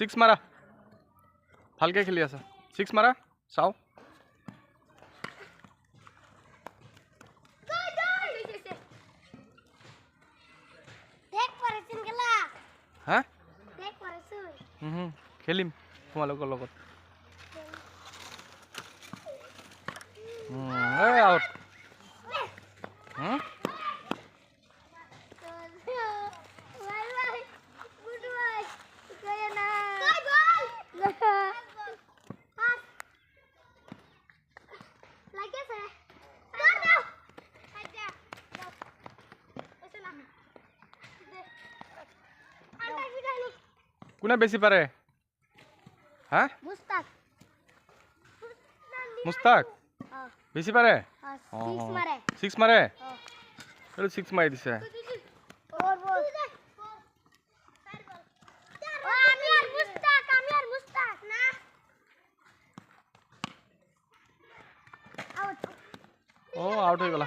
six মাৰা ভালকে খেলি আছা সিক্স মাৰা চাও হা খেলিম তোমালোকৰ লগত আউট কোনে বেছি পাৰে হা মুস্তাক বেছি পাৰে সিক্স মাৰে সিক্স মাৰি দিছে আউট হৈ গলা